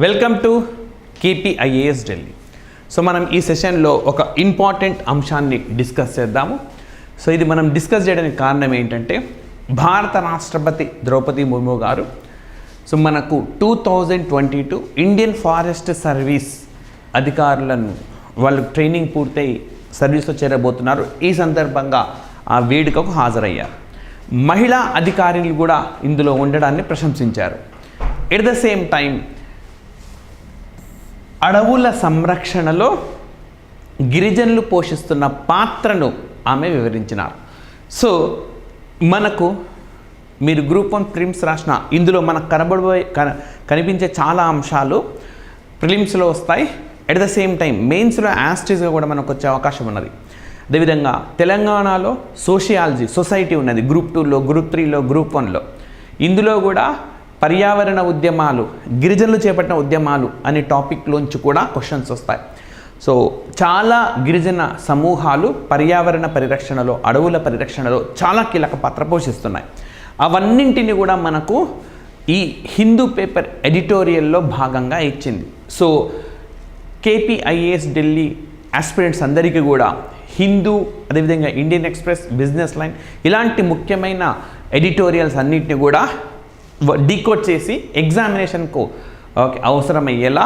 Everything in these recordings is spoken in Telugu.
Welcome to KPIAS Delhi. So మనం ఈ సెషన్లో ఒక ఇంపార్టెంట్ అంశాన్ని డిస్కస్ చేద్దాము. సో ఇది మనం డిస్కస్ చేయడానికి కారణం ఏంటంటే భారత రాష్ట్రపతి ద్రౌపది ముర్ము గారు సో మనకు 2022 ఇండియన్ ఫారెస్ట్ సర్వీస్ అధికారులను వాళ్ళు ట్రైనింగ్ పూర్తయి సర్వీస్లో చేరబోతున్నారు. ఈ సందర్భంగా ఆ వేడుకకు హాజరయ్యారు. మహిళా అధికారులు కూడా ఇందులో ఉండడాన్ని ప్రశంసించారు. ఎట్ ద సేమ్ టైం అడవుల సంరక్షణలో గిరిజనులు పోషిస్తున్న పాత్రను ఆమె వివరించినారు. సో మనకు మీరు గ్రూప్ 1 ప్రిలిమ్స్ రాసిన ఇందులో మనకు కనిపించే చాలా అంశాలు ప్రిలిమ్స్లో వస్తాయి. ఎట్ ద సేమ్ టైం మెయిన్స్లో యాస్టీస్గా కూడా మనకు వచ్చే అవకాశం ఉన్నది. అదేవిధంగా తెలంగాణలో సోషియాలజీ సొసైటీ ఉన్నది గ్రూప్ 2లో, గ్రూప్ 3లో, గ్రూప్ 1లో. ఇందులో కూడా పర్యావరణ ఉద్యమాలు, గిరిజనులు చేపట్టిన ఉద్యమాలు అనే టాపిక్లోంచి కూడా క్వశ్చన్స్ వస్తాయి. సో చాలా గిరిజన సమూహాలు పర్యావరణ పరిరక్షణలో, అడవుల పరిరక్షణలో చాలా కీలక పాత్ర పోషిస్తున్నాయి. అవన్నింటిని కూడా మనకు ఈ హిందూ పేపర్ ఎడిటోరియల్లో భాగంగా ఇచ్చింది. సో KPIAS ఢిల్లీ ఆస్పిరెంట్స్ అందరికీ కూడా హిందూ, అదేవిధంగా ఇండియన్ ఎక్స్ప్రెస్, బిజినెస్ లైన్ ఇలాంటి ముఖ్యమైన ఎడిటోరియల్స్ అన్నింటినీ కూడా డీకోడ్ చేసి ఎగ్జామినేషన్కు అవసరమయ్యేలా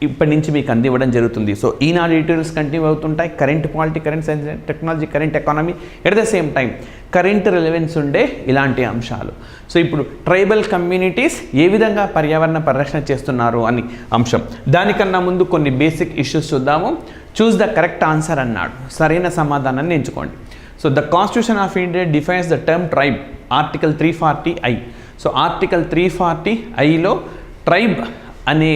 ఇప్పటి నుంచి మీకు అందివ్వడం జరుగుతుంది. సో ఈనాడు ఎడిటోరియల్స్ కంటిన్యూ అవుతుంటాయి. Current polity, current science and technology, current economy, at the same time current relevance ఉండే ఇలాంటి అంశాలు. సో ఇప్పుడు ట్రైబల్ కమ్యూనిటీస్ ఏ విధంగా పర్యావరణ పరిరక్షణ చేస్తున్నారు అని అంశం. దానికన్నా ముందు కొన్ని బేసిక్ ఇష్యూస్ చూద్దాము. చూస్ ద కరెక్ట్ ఆన్సర్ అన్నాడు. సరైన సమాధానాన్ని ఎంచుకోండి. So the constitution of India defines the term tribe, article 340I. So article 340Iలో ట్రైబ్ అనే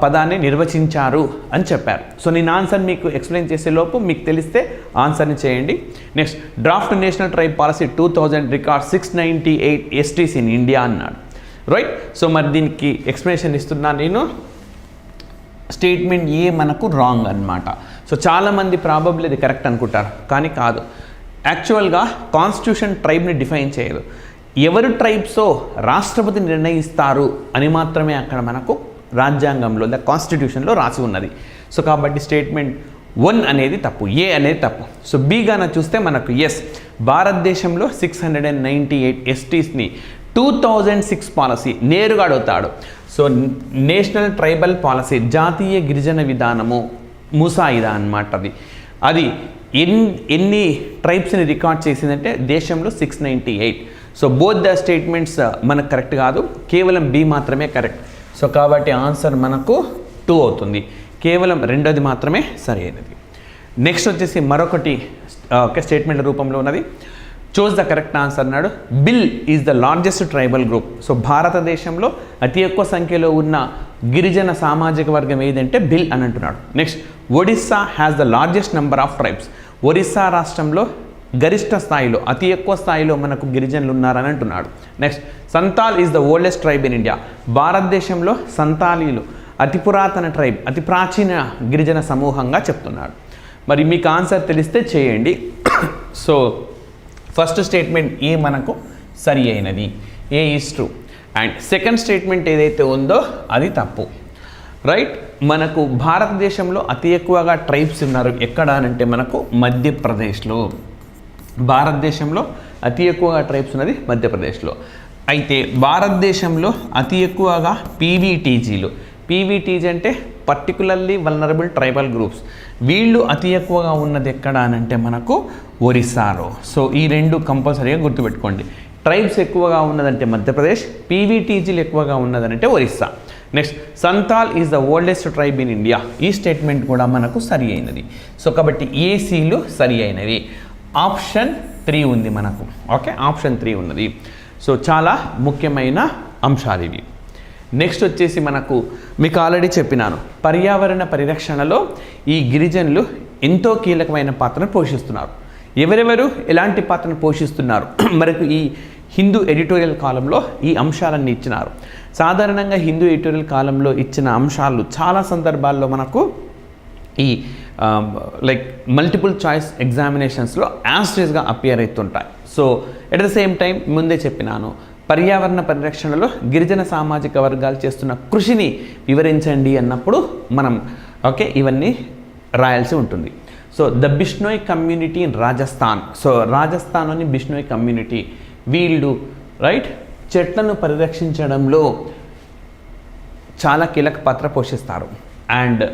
పదాన్ని నిర్వచించారు అని చెప్పారు. సో నేను ఆన్సర్ మీకు ఎక్స్ప్లెయిన్ చేసే లోపు మీకు తెలిస్తే ఆన్సర్ని చేయండి. Next, draft national tribe policy 2000 record 698 STs in India అన్నాడు. రైట్. సో మరి దీనికి ఎక్స్ప్లెనేషన్ ఇస్తున్నాను నేను. స్టేట్మెంట్ ఏ మనకు రాంగ్ అన్నమాట. సో చాలామంది ప్రాబబ్లీ ఇది కరెక్ట్ అనుకుంటారు, కానీ కాదు. యాక్చువల్గా కాన్స్టిట్యూషన్ ట్రైబ్ని డిఫైన్ చేయదు. ఎవరు ట్రైబ్సో రాష్ట్రపతి నిర్ణయిస్తారు అని మాత్రమే అక్కడ మనకు రాజ్యాంగంలో, ద కాన్స్టిట్యూషన్లో రాసి ఉన్నది. సో కాబట్టి స్టేట్మెంట్ 1 అనేది తప్పు, ఏ అనేది తప్పు. సో బి గాన చూస్తే మనకు ఎస్, భారతదేశంలో 698 STsని 2006 పాలసీ నేరుగా అడుగుతాడు. సో నేషనల్ ట్రైబల్ పాలసీ, జాతీయ గిరిజన విధానము, ముసాయిదా అన్నమాట. అది ఎన్ని ట్రైబ్స్ని రికార్డ్ చేసిందంటే దేశంలో 698. సో బోత్ ద స్టేట్మెంట్స్ మనకు కరెక్ట్ కాదు, కేవలం బి మాత్రమే కరెక్ట్. సో కాబట్టి ఆన్సర్ మనకు 2 అవుతుంది. కేవలం రెండోది మాత్రమే సరి అయినది. నెక్స్ట్ వచ్చేసి మరొకటి స్టేట్మెంట్ రూపంలో ఉన్నది. చూస్ ద కరెక్ట్ ఆన్సర్ అన్నాడు. Bill is the largest tribal group. So భారతదేశంలో అతి ఎక్కువ సంఖ్యలో ఉన్న గిరిజన సామాజిక వర్గం ఏదంటే బిల్ అని అంటున్నాడు. Next, Odisha has the largest number of tribes. Orissa రాష్ట్రంలో గరిష్ట స్థాయిలో, అతి ఎక్కువ స్థాయిలో మనకు గిరిజనులు ఉన్నారని అంటున్నాడు. Next, Santal is the oldest tribe in India. భారతదేశంలో సంతాలీలు అతి పురాతన ట్రైబ్, అతి ప్రాచీన గిరిజన సమూహంగా చెప్తున్నాడు. మరి మీకు ఆన్సర్ తెలిస్తే చేయండి. సో ఫస్ట్ స్టేట్మెంట్ ఏ మనకు సరి అయినది, A is true. And second statement ఏదైతే ఉందో అది తప్పు. రైట్. మనకు భారతదేశంలో అతి ఎక్కువగా ట్రైబ్స్ ఉన్నారు ఎక్కడ అనంటే మనకు మధ్యప్రదేశ్లో. భారతదేశంలో అతి ఎక్కువగా ట్రైబ్స్ ఉన్నది మధ్యప్రదేశ్లో. అయితే భారతదేశంలో అతి ఎక్కువగా పీవీటీజీలు. పీవీటీజీ అంటే పర్టికులర్లీ వల్నరబుల్ ట్రైబల్ గ్రూప్స్. వీళ్ళు అతి ఎక్కువగా ఉన్నది ఎక్కడ అనంటే మనకు ఒరిస్సాలో. సో ఈ రెండు కంపల్సరీగా గుర్తుపెట్టుకోండి. ట్రైబ్స్ ఎక్కువగా ఉన్నదంటే మధ్యప్రదేశ్, పీవీటీజీలు ఎక్కువగా ఉన్నదనంటే Orissa. Next, Santal is the oldest tribe in India. ఈ స్టేట్మెంట్ కూడా మనకు సరి అయినది. సో కాబట్టి ఏసీలు సరి అయినవి. ఆప్షన్ 3 ఉంది మనకు. ఓకే, ఆప్షన్ 3 ఉన్నది. సో చాలా ముఖ్యమైన అంశాలు ఇవి. నెక్స్ట్ వచ్చేసి మనకు మీకు ఆల్రెడీ చెప్పినాను, పర్యావరణ పరిరక్షణలో ఈ గిరిజనులు ఎంతో కీలకమైన పాత్రను పోషిస్తున్నారు. ఎవరెవరు ఎలాంటి పాత్రను పోషిస్తున్నారు మనకు ఈ హిందూ ఎడిటోరియల్ కాలంలో ఈ అంశాలన్నీ ఇచ్చినారు. సాధారణంగా హిందూ ఎడిటోరియల్ కాలంలో ఇచ్చిన అంశాలు చాలా సందర్భాల్లో మనకు ఈ లైక్ మల్టిపుల్ చాయిస్ ఎగ్జామినేషన్స్లో యాస్టేజ్గా అపియర్ అవుతుంటాయి. So at the same time ముందే చెప్పినాను, పర్యావరణ పరిరక్షణలో గిరిజన సామాజిక వర్గాలు చేస్తున్న కృషిని వివరించండి అన్నప్పుడు మనం ఇవన్నీ రాయాల్సి ఉంటుంది. So the Bishnoi community in Rajasthan. So రాజస్థాన్లోని బిష్నోయ్ కమ్యూనిటీ వీళ్ళు చెట్లను పరిరక్షించడంలో చాలా కీలక పాత్ర పోషిస్తారు. అండ్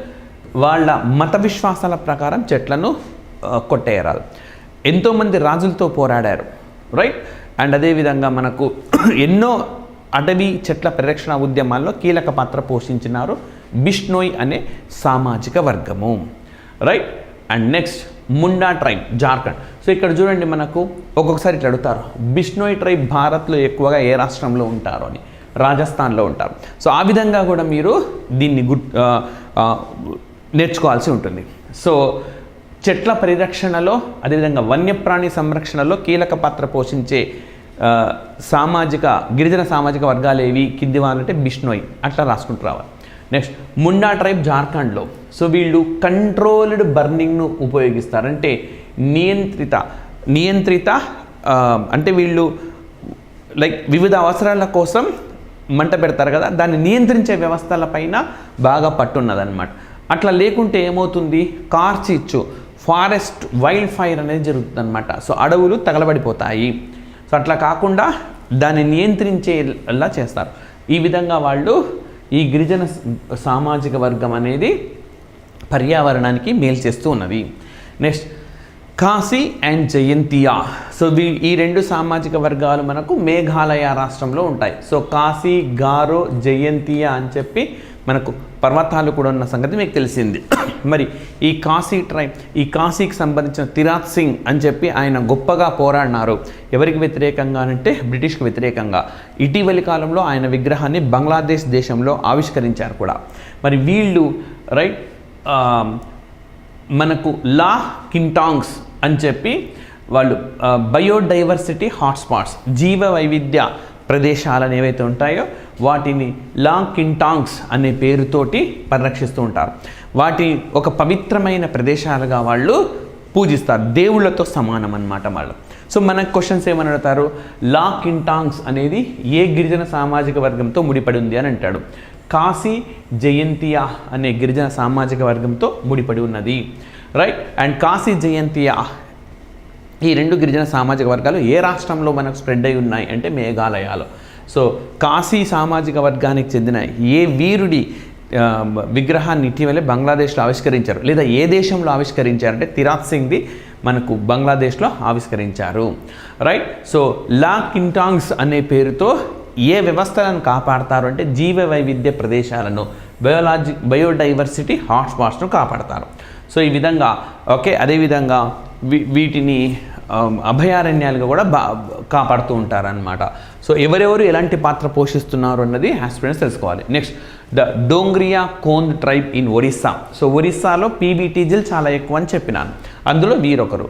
వాళ్ళ మత విశ్వాసాల ప్రకారం చెట్లను కొట్టేయరాదు. ఎంతోమంది రాజులతో పోరాడారు. అండ్ అదేవిధంగా మనకు ఎన్నో అటవీ చెట్ల పరిరక్షణ ఉద్యమాల్లో కీలక పాత్ర పోషించినారు బిష్నోయ్ అనే సామాజిక వర్గము. And next Munda tribe, Jharkhand. So ఇక్కడ చూడండి, మనకు ఒక్కొక్కసారి ఇట్లా అడుగుతారు, బిష్నోయ్ ట్రైబ్ భారత్లో ఎక్కువగా ఏ రాష్ట్రంలో ఉంటారు అని. రాజస్థాన్లో ఉంటారు. సో ఆ విధంగా కూడా మీరు దీన్ని నేర్చుకోవాల్సి ఉంటుంది. సో చెట్ల పరిరక్షణలో అదేవిధంగా వన్యప్రాణి సంరక్షణలో కీలక పాత్ర పోషించే గిరిజన సామాజిక వర్గాలు ఏవి కింది వాళ్ళంటే బిష్నోయ్, అట్లా రాసుకుంటూ రావాలి. నెక్స్ట్ ముండా ట్రైబ్ జార్ఖండ్లో. సో వీళ్ళు కంట్రోల్డ్ బర్నింగ్ను ఉపయోగిస్తారు. అంటే నియంత్రిత అంటే వీళ్ళు వివిధ అవసరాల కోసం మంట పెడతారు కదా, దాన్ని నియంత్రించే వ్యవస్థలపైన బాగా పట్టున్నదన్నమాట. అట్లా లేకుంటే ఏమవుతుంది, కార్చిచ్చు ఫారెస్ట్ వైల్డ్ ఫైర్ అనేది జరుగుతుంది అనమాట. సో అడవులు తగలబడిపోతాయి. సో అట్లా కాకుండా దాన్ని నియంత్రించేలా చేస్తారు. ఈ విధంగా వాళ్ళు ఈ గిరిజన సామాజిక వర్గం అనేది పర్యావరణానికి మేలు చేస్తూ ఉన్నది. Next Kashi and Jaintia. So ఈ రెండు సామాజిక వర్గాలు మనకు మేఘాలయ రాష్ట్రంలో ఉంటాయి. సో కాశీ, గారో, జయంతియా అని చెప్పి మనకు పర్వతాలు కూడా ఉన్న సంగతి మీకు తెలిసింది. మరి ఈ కాశీ ట్రైబ్, ఈ కాశీకి సంబంధించిన తిరాత్ సింగ్ అని చెప్పి ఆయన గొప్పగా పోరాడినారు. ఎవరికి వ్యతిరేకంగా అంటే బ్రిటిష్కి వ్యతిరేకంగా. ఇటీవలి కాలంలో ఆయన విగ్రహాన్ని బంగ్లాదేశ్ దేశంలో ఆవిష్కరించారు కూడా. మరి వీళ్ళు మనకు లా కింటాంగ్స్ అని చెప్పి వాళ్ళు బయోడైవర్సిటీ హాట్స్పాట్స్, జీవ వైవిధ్య ప్రదేశాలను ఏవైతే ఉంటాయో వాటిని లా కింటాంగ్స్ అనే పేరుతోటి పరిరక్షిస్తూ ఉంటారు. వాటి ఒక పవిత్రమైన ప్రదేశాలుగా వాళ్ళు పూజిస్తారు. దేవుళ్ళతో సమానం అన్నమాట వాళ్ళు. సో మనకు క్వశ్చన్స్ ఏమని అడుగుతారు, లా కింటాంగ్స్ అనేది ఏ గిరిజన సామాజిక వర్గంతో ముడిపడి ఉంది అని అంటాడు. కాశీ జయంతియా అనే గిరిజన సామాజిక వర్గంతో ముడిపడి ఉన్నది. అండ్ కాశీ జయంతియా ఈ రెండు గిరిజన సామాజిక వర్గాలు ఏ రాష్ట్రంలో మనకు స్ప్రెడ్ అయి ఉన్నాయి అంటే మేఘాలయలో. సో కాశీ సామాజిక వర్గానికి చెందిన ఏ వీరుడి విగ్రహాన్ని ఇటీవలే బంగ్లాదేశ్లో ఆవిష్కరించారు, లేదా ఏ దేశంలో ఆవిష్కరించారంటే తిరాత్ సింగ్ది మనకు బంగ్లాదేశ్లో ఆవిష్కరించారు. సో లా కింటాంగ్స్ అనే పేరుతో ఏ వ్యవస్థలను కాపాడతారు అంటే జీవ వైవిధ్య ప్రదేశాలను, బయోడైవర్సిటీ హాట్స్పాట్స్ను కాపాడతారు. సో ఈ విధంగా అదేవిధంగా వీటిని అభయారణ్యాలుగా కూడా కాపాడుతూ ఉంటారనమాట. సో ఎవరెవరు ఎలాంటి పాత్ర పోషిస్తున్నారు అన్నది ఆస్పిరెంట్స్ తెలుసుకోవాలి. Next the Dongria Kondh tribe in Orissa. So ఒరిస్సాలో పీబీటీజీలు చాలా ఎక్కువ అని చెప్పినాను. అందులో వీరొకరు.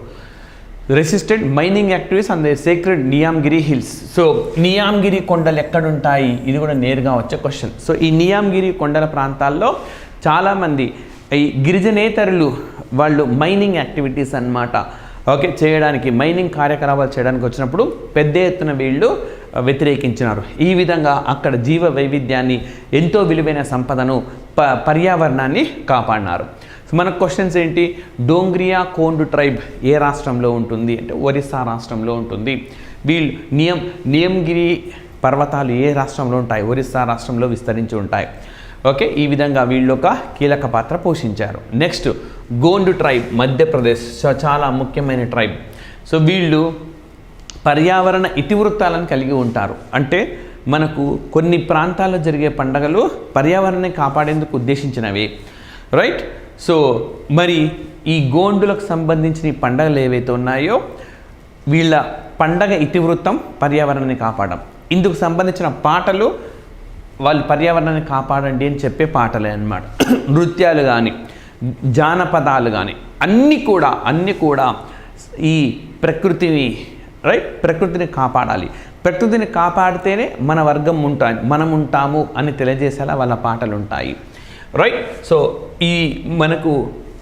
Resisted mining activities and the sacred Niyamgiri hills. So Niyamgiri కొండలు ఎక్కడుంటాయి, ఇది కూడా నేరుగా వచ్చే క్వశ్చన్. సో ఈ నియామ్గిరి కొండల ప్రాంతాల్లో చాలామంది ఈ గిరిజనేతరులు వాళ్ళు మైనింగ్ యాక్టివిటీస్ అన్నమాట చేయడానికి, మైనింగ్ కార్యకలాపాలు చేయడానికి వచ్చినప్పుడు పెద్ద ఎత్తున వీళ్ళు వ్యతిరేకించినారు. ఈ విధంగా అక్కడ జీవ వైవిధ్యాన్ని, ఎంతో విలువైన సంపదను, పర్యావరణాన్ని కాపాడినారు. సో మనకు క్వశ్చన్స్ ఏంటి, డోంగ్రియా కోండ్ ట్రైబ్ ఏ రాష్ట్రంలో ఉంటుంది అంటే ఒరిస్సా రాష్ట్రంలో ఉంటుంది. వీళ్ళు నియంగిరి పర్వతాలు ఏ రాష్ట్రంలో ఉంటాయి, ఒరిస్సా రాష్ట్రంలో విస్తరించి ఉంటాయి. ఈ విధంగా వీళ్ళు ఒక కీలక పాత్ర పోషించారు. Next Gond tribe, Madhya Pradesh. So చాలా ముఖ్యమైన ట్రైబ్. సో వీళ్ళు పర్యావరణ ఇతివృత్తాలను కలిగి ఉంటారు. అంటే మనకు కొన్ని ప్రాంతాల్లో జరిగే పండుగలు పర్యావరణాన్ని కాపాడేందుకు ఉద్దేశించినవి. సో మరి ఈ గోండులకు సంబంధించిన ఈ పండుగలు ఏవైతే ఉన్నాయో వీళ్ళ పండగ ఇతివృత్తం పర్యావరణాన్ని కాపాడడం. ఇందుకు సంబంధించిన పాటలు వాళ్ళు పర్యావరణాన్ని కాపాడండి అని చెప్పే పాటలే అన్నమాట. నృత్యాలు కానీ, జానపదాలు కానీ అన్నీ కూడా ఈ ప్రకృతిని కాపాడాలి. ప్రకృతిని కాపాడితేనే మన వర్గం మనం ఉంటాము అని తెలియజేసేలా వాళ్ళ పాటలు ఉంటాయి. సో ఈ మనకు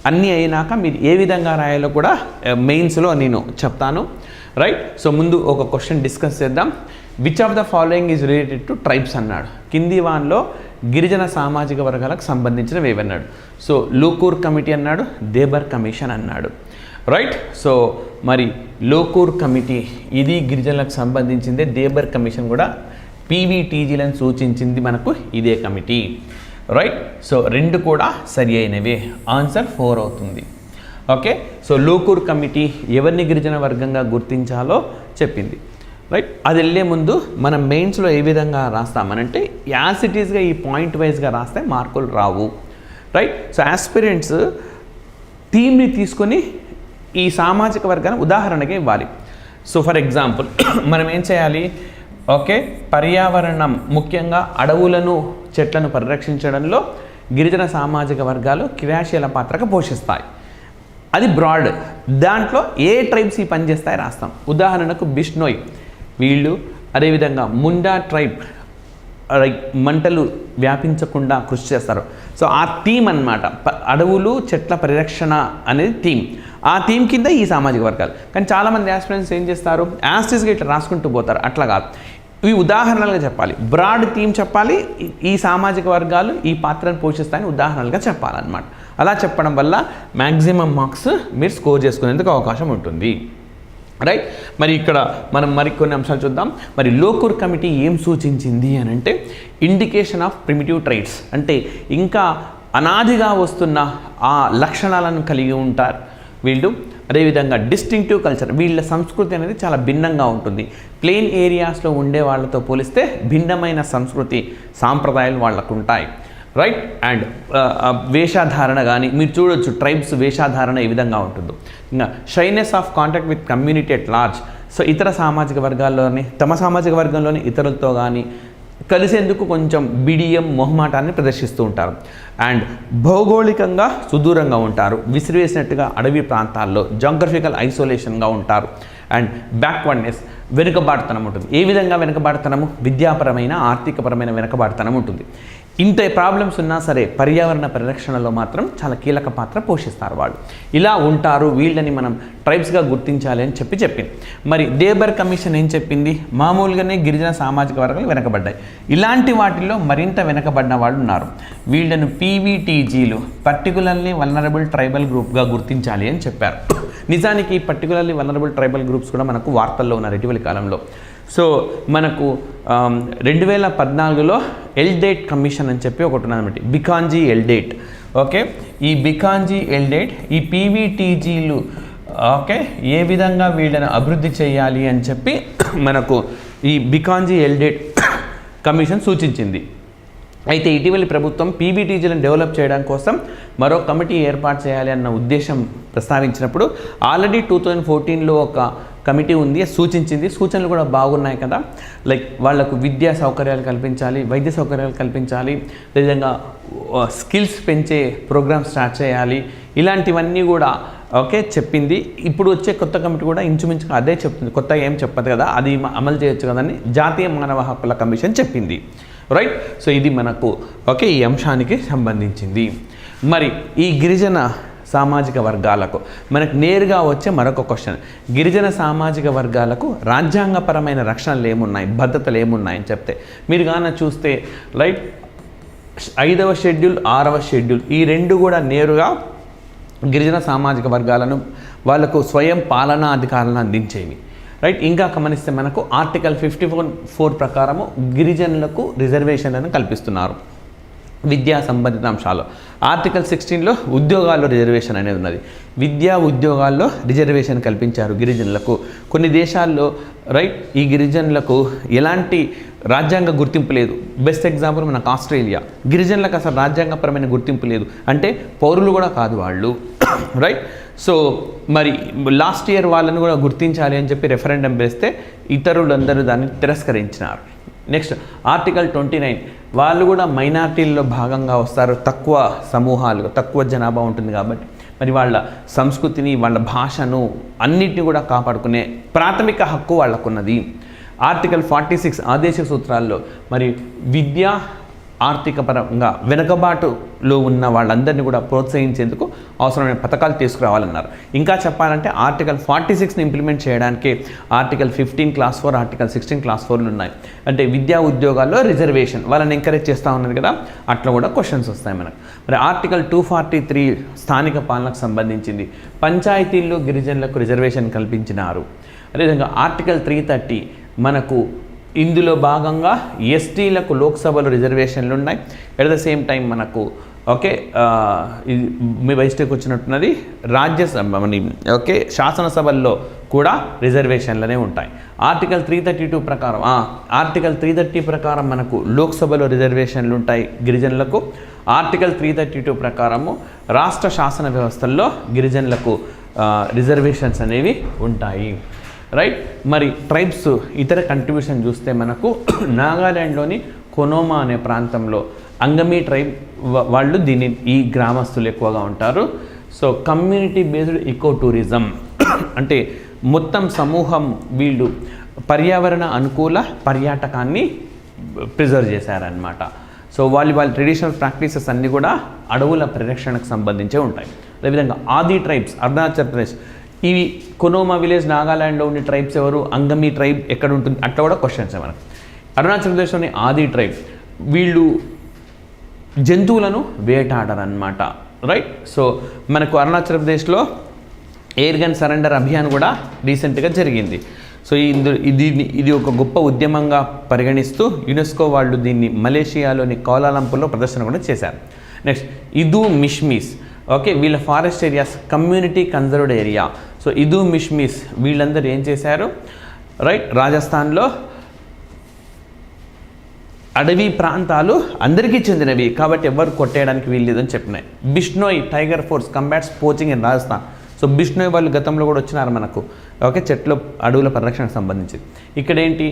అన్నీ అయినాక మీరు ఏ విధంగా రాయాలో కూడా మెయిన్స్లో నేను చెప్తాను. సో ముందు ఒక క్వశ్చన్ డిస్కస్ చేద్దాం. Which of the following is related to tribes అన్నాడు. కింది వాన్లో గిరిజన సామాజిక వర్గాలకు సంబంధించినవి ఏవన్నాడు. సో లోకూర్ కమిటీ అన్నాడు, దేబర్ కమిషన్ అన్నాడు. రైట్. సో మరి లోకూర్ కమిటీ ఇది గిరిజనులకు సంబంధించిందే, దేబర్ కమిషన్ కూడా పీవీటీజీలను సూచించింది మనకు ఇదే కమిటీ. రైట్. సో రెండు కూడా సరి అయినవే. ఆన్సర్ 4 అవుతుంది. ఓకే. సో లోకూర్ కమిటీ ఎవరిని గిరిజన వర్గంగా గుర్తించాలో చెప్పింది. రైట్. అది వెళ్ళే ముందు మనం మెయిన్స్లో ఏ విధంగా రాస్తామనంటే యాజ్ ఇట్ ఈస్గా ఈ పాయింట్ వైజ్గా రాస్తే మార్కులు రావు. రైట్. సో ఆస్పిరెంట్స్ థీమ్ని తీసుకొని ఈ సామాజిక వర్గాన్ని ఉదాహరణగా ఇవ్వాలి. సో ఫర్ ఎగ్జాంపుల్ మనం ఏం చేయాలి, ఓకే, పర్యావరణం ముఖ్యంగా అడవులను చెట్లను పరిరక్షించడంలో గిరిజన సామాజిక వర్గాలు క్రియాశీల పాత్రగా పోషిస్తాయి. అది బ్రాడ్. దాంట్లో ఏ ట్రైబ్స్ ఈ పని చేస్తాయి రాస్తాం. ఉదాహరణకు బిష్నోయ్ వీళ్ళు, అదేవిధంగా ముండా ట్రైబ్ మంటలు వ్యాపించకుండా కృషి చేస్తారు. సో ఆ థీమ్ అన్నమాట, అడవులు చెట్ల పరిరక్షణ అనేది థీమ్. ఆ థీమ్ కింద ఈ సామాజిక వర్గాలు. కానీ చాలామంది ఆస్పిరెంట్స్ ఏం చేస్తారు, యాస్టిస్గా ఇట్లా రాసుకుంటూ పోతారు. అట్లా కాదు, ఇవి ఉదాహరణలుగా చెప్పాలి. బ్రాడ్ థీమ్ చెప్పాలి, ఈ సామాజిక వర్గాలు ఈ పాత్రను పోషిస్తాయని ఉదాహరణలుగా చెప్పాలన్నమాట. అలా చెప్పడం వల్ల మ్యాక్సిమం మార్క్స్ మీరు స్కోర్ చేసుకునేందుకు అవకాశం ఉంటుంది. రైట్. మరి ఇక్కడ మనం మరికొన్ని అంశాలు చూద్దాం. మరి లోకూర్ కమిటీ ఏం సూచించింది అని అంటే ఇండికేషన్ ఆఫ్ ప్రిమిటివ్ ట్రైట్స్, అంటే ఇంకా అనాదిగా వస్తున్న ఆ లక్షణాలను కలిగి ఉంటారు వీళ్ళు. అదేవిధంగా డిస్టింక్టివ్ కల్చర్, వీళ్ళ సంస్కృతి అనేది చాలా భిన్నంగా ఉంటుంది. ప్లెయిన్ ఏరియాస్లో ఉండే వాళ్ళతో పోలిస్తే భిన్నమైన సంస్కృతి సాంప్రదాయాలు వాళ్ళకు ఉంటాయి. రైట్. అండ్ వేషధారణ కానీ మీరు చూడొచ్చు, ట్రైబ్స్ వేషధారణ ఏ విధంగా ఉంటుందో. ఇంకా shyness of contact with community at large. So ఇతర సామాజిక వర్గాల్లోని, తమ సామాజిక వర్గంలోని ఇతరులతో కానీ కలిసేందుకు కొంచెం బిడియం, మొహమాటాన్ని ప్రదర్శిస్తూ ఉంటారు. అండ్ భౌగోళికంగా సుదూరంగా ఉంటారు, విసిరివేసినట్టుగా అడవి ప్రాంతాల్లో జాగ్రఫికల్ ఐసోలేషన్గా ఉంటారు. అండ్ బ్యాక్వర్డ్నెస్, వెనుకబాటుతనం ఉంటుంది. ఏ విధంగా వెనుకబాటుతనము, విద్యాపరమైన ఆర్థికపరమైన వెనుకబాటుతనం ఉంటుంది. ఇంత ప్రాబ్లమ్స్ ఉన్నా సరే పర్యావరణ పరిరక్షణలో మాత్రం చాలా కీలక పాత్ర పోషిస్తారు వాళ్ళు. ఇలా ఉంటారు, వీళ్ళని మనం ట్రైబ్స్గా గుర్తించాలి అని చెప్పింది. మరి దేబర్ కమిషన్ ఏం చెప్పింది, మామూలుగానే గిరిజన సామాజిక వర్గాలు వెనకబడ్డాయి, ఇలాంటి వాటిల్లో మరింత వెనకబడిన వాళ్ళు ఉన్నారు, వీళ్ళను పీవీటీజీలు పర్టికులర్లీ వల్నరబుల్ ట్రైబల్ గ్రూప్గా గుర్తించాలి అని చెప్పారు. నిజానికి పర్టికులర్లీ వల్నరబుల్ ట్రైబల్ గ్రూప్స్ కూడా మనకు వార్తల్లో ఉన్నారు ఇటీవలి కాలంలో. సో మనకు 2014లో ఎల్డేట్ కమిషన్ అని చెప్పి ఒకటి ఉన్నదన్నమాట, బికాంజీ ఎల్డేట్. ఓకే. ఈ బికాంజీ ఎల్డేట్ ఈ పీవీటీజీలు ఓకే ఏ విధంగా వీళ్ళని అభివృద్ధి చేయాలి అని చెప్పి మనకు ఈ బికాంజీ ఎల్డేట్ కమిషన్ సూచించింది. అయితే ఇటీవలి ప్రభుత్వం పీవీటీజీలను డెవలప్ చేయడం కోసం మరో కమిటీ ఏర్పాటు చేయాలి అన్న ఉద్దేశం ప్రస్తావించినప్పుడు ఆల్రెడీ 2014లో ఒక కమిటీ ఉంది, సూచించింది. సూచనలు కూడా బాగున్నాయి కదా, లైక్ వాళ్లకు విద్యా సౌకర్యాలు కల్పించాలి, వైద్య సౌకర్యాలు కల్పించాలి, అదేవిధంగా స్కిల్స్ పెంచే ప్రోగ్రామ్ స్టార్ట్ చేయాలి, ఇలాంటివన్నీ కూడా ఓకే చెప్పింది. ఇప్పుడు వచ్చే కొత్త కమిటీ కూడా ఇంచుమించుగా అదే చెప్తుంది, కొత్తగా ఏం చెప్పదు కదా, అది అమలు చేయొచ్చు కదని జాతీయ మానవ హక్కుల కమిషన్ చెప్పింది. రైట్. సో ఇది మనకు ఓకే ఈ అంశానికి సంబంధించింది. మరి ఈ గిరిజన సామాజిక వర్గాలకు మనకు నేరుగా వచ్చే మరొక క్వశ్చన్, గిరిజన సామాజిక వర్గాలకు రాజ్యాంగపరమైన రక్షణలు ఏమున్నాయి, భద్రతలు ఏమున్నాయని చెప్తే మీరు కానీ చూస్తే రైట్ 5వ షెడ్యూల్ 6వ షెడ్యూల్ ఈ రెండు కూడా నేరుగా గిరిజన సామాజిక వర్గాలను వాళ్లకు స్వయం పాలనా అధికారాలను అందించేవి. రైట్. ఇంకా గమనిస్తే మనకు ఆర్టికల్ 54 ప్రకారము గిరిజనులకు రిజర్వేషన్లను కల్పిస్తున్నారు విద్యా సంబంధిత అంశాలు. ఆర్టికల్ 16లో ఉద్యోగాల్లో రిజర్వేషన్ అనేది ఉన్నది, విద్యా ఉద్యోగాల్లో రిజర్వేషన్ కల్పించారు గిరిజనులకు. కొన్ని దేశాల్లో రైట్ ఈ గిరిజనులకు ఎలాంటి రాజ్యాంగ గుర్తింపు లేదు. బెస్ట్ ఎగ్జాంపుల్ మనకు ఆస్ట్రేలియా, గిరిజనులకు అసలు రాజ్యాంగపరమైన గుర్తింపు లేదు, అంటే పౌరులు కూడా కాదు వాళ్ళు. రైట్. సో మరి లాస్ట్ ఇయర్ వాళ్ళని కూడా గుర్తించాలి అని చెప్పి రెఫరెండం వేస్తే ఇతరులందరూ దాన్ని తిరస్కరించినారు. నెక్స్ట్ ఆర్టికల్ 29 వాళ్ళు కూడా మైనారిటీల్లో భాగంగా వస్తారు, తక్కువ సమూహాలు తక్కువ జనాభా ఉంటుంది కాబట్టి మరి వాళ్ళ సంస్కృతిని వాళ్ళ భాషను అన్నిటిని కూడా కాపాడుకునే ప్రాథమిక హక్కు వాళ్ళకున్నది. ఆర్టికల్ 46 ఆదేశ సూత్రాల్లో మరి విద్య ఆర్థిక పరంగా వెనుకబాటులో ఉన్న వాళ్ళందరినీ కూడా ప్రోత్సహించేందుకు అవసరమైన పథకాలు తీసుకురావాలన్నారు. ఇంకా చెప్పాలంటే ఆర్టికల్ 46ని ఇంప్లిమెంట్ చేయడానికి ఆర్టికల్ 15 క్లాస్ 4, ఆర్టికల్ 16 క్లాస్ 4లు ఉన్నాయి. అంటే విద్యా ఉద్యోగాల్లో రిజర్వేషన్ వాళ్ళని ఎంకరేజ్ చేస్తూ ఉన్నది కదా, అట్లా కూడా క్వశ్చన్స్ వస్తాయి మనకు. మరి ఆర్టికల్ 243 స్థానిక పాలనకు సంబంధించింది, పంచాయతీల్లో గిరిజనులకు రిజర్వేషన్ కల్పించినారు. అదేవిధంగా ఆర్టికల్ 330 మనకు ఇందులో భాగంగా ఎస్టీలకు లోక్సభలో రిజర్వేషన్లు ఉన్నాయి. ఎట్ ద సేమ్ టైం మనకు ఓకే మీ బయటకు వచ్చినట్టున్నది రాజ్యసభ ఓకే శాసనసభల్లో కూడా రిజర్వేషన్లనే ఉంటాయి. ఆర్టికల్ 332 ప్రకారం ఆర్టికల్ 330 ప్రకారం మనకు లోక్సభలో రిజర్వేషన్లు ఉంటాయి గిరిజనులకు. ఆర్టికల్ 332 ప్రకారము రాష్ట్ర శాసన వ్యవస్థల్లో గిరిజనులకు రిజర్వేషన్స్ అనేవి ఉంటాయి. రైట్. మరి ట్రైబ్స్ ఇతర కంట్రిబ్యూషన్ చూస్తే మనకు నాగాల్యాండ్లోని కొనోమా అనే ప్రాంతంలో అంగమీ ట్రైబ్ వాళ్ళు ఈ గ్రామస్తులు ఎక్కువగా ఉంటారు. So community based eco tourism అంటే మొత్తం సమూహం వీళ్ళు పర్యావరణ అనుకూల పర్యాటకాన్ని ప్రిజర్వ్ చేశారనమాట. సో వాళ్ళ ట్రెడిషనల్ ప్రాక్టీసెస్ అన్నీ కూడా అడవుల పరిరక్షణకు సంబంధించే ఉంటాయి. అదేవిధంగా ఆది ట్రైబ్స్ అరుణాచల్ ప్రదేశ్, ఇవి కొనోమా విలేజ్ నాగాల్యాండ్లో ఉండే ట్రైబ్స్ ఎవరు, అంగమీ ట్రైబ్ ఎక్కడ ఉంటుంది, అట్లా కూడా క్వశ్చన్స్ మనకు. అరుణాచల్ ప్రదేశ్లోని ఆది ట్రైబ్ వీళ్ళు జంతువులను వేటాడరన్నమాట. రైట్. సో మనకు అరుణాచల్ ప్రదేశ్లో ఎయిర్ గన్ సరెండర్ అభియాన్ కూడా రీసెంట్గా జరిగింది. సో ఇది ఒక గొప్ప ఉద్యమంగా పరిగణిస్తూ యునెస్కో వాళ్ళు దీన్ని మలేషియాలోని కౌలాలంపూర్లో ప్రదర్శన కూడా చేశారు. నెక్స్ట్ ఇదు మిష్మీస్, ఓకే వీళ్ళ forest areas community conserved area. So ఇదు మిష్మీస్ వీళ్ళందరూ ఏం చేశారు, రైట్, రాజస్థాన్లో అడవి ప్రాంతాలు అందరికీ చెందినవి కాబట్టి ఎవరు కొట్టేయడానికి వీల్లేదని చెప్పినాయి. Bishnoi tiger force combats poaching in Rajasthan. So Bishnoi వాళ్ళు గతంలో కూడా వచ్చినారు మనకు, ఓకే చెట్లు అడవుల పరిరక్షణకు సంబంధించి. ఇక్కడేంటి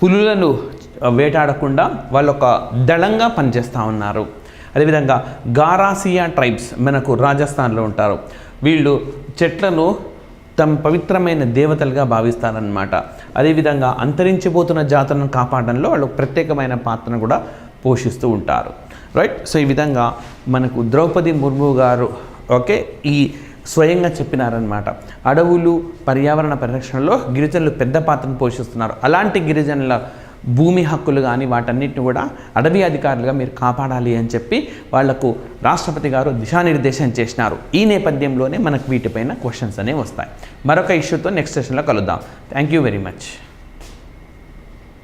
పులులను వేటాడకుండా వాళ్ళు ఒక దళంగా పనిచేస్తూ ఉన్నారు. అదేవిధంగా గారాసియా ట్రైబ్స్ మనకు రాజస్థాన్లో ఉంటారు. వీళ్ళు చెట్లను తమ పవిత్రమైన దేవతలుగా భావిస్తారనమాట. అదేవిధంగా అంతరించిపోతున్న జాతులను కాపాడడంలో వాళ్ళు ప్రత్యేకమైన పాత్రను కూడా పోషిస్తూ ఉంటారు. రైట్. సో ఈ విధంగా మనకు ద్రౌపది ముర్ము గారు ఓకే ఈ స్వయంగా చెప్పినారనమాట, అడవులు పర్యావరణ పరిరక్షణలో గిరిజనులు పెద్ద పాత్రను పోషిస్తున్నారు. అలాంటి గిరిజనుల భూమి హక్కులు కానీ వాటన్నిటిని కూడా అడవి అధికారులుగా మీరు కాపాడాలి అని చెప్పి వాళ్లకు రాష్ట్రపతి గారు దిశానిర్దేశం చేసినారు. ఈ నేపథ్యంలోనే మనకు వీటిపైన క్వశ్చన్స్ అనేవి వస్తాయి. మరొక ఇష్యూతో నెక్స్ట్ సెషన్లో కలుద్దాం. Thank you very much.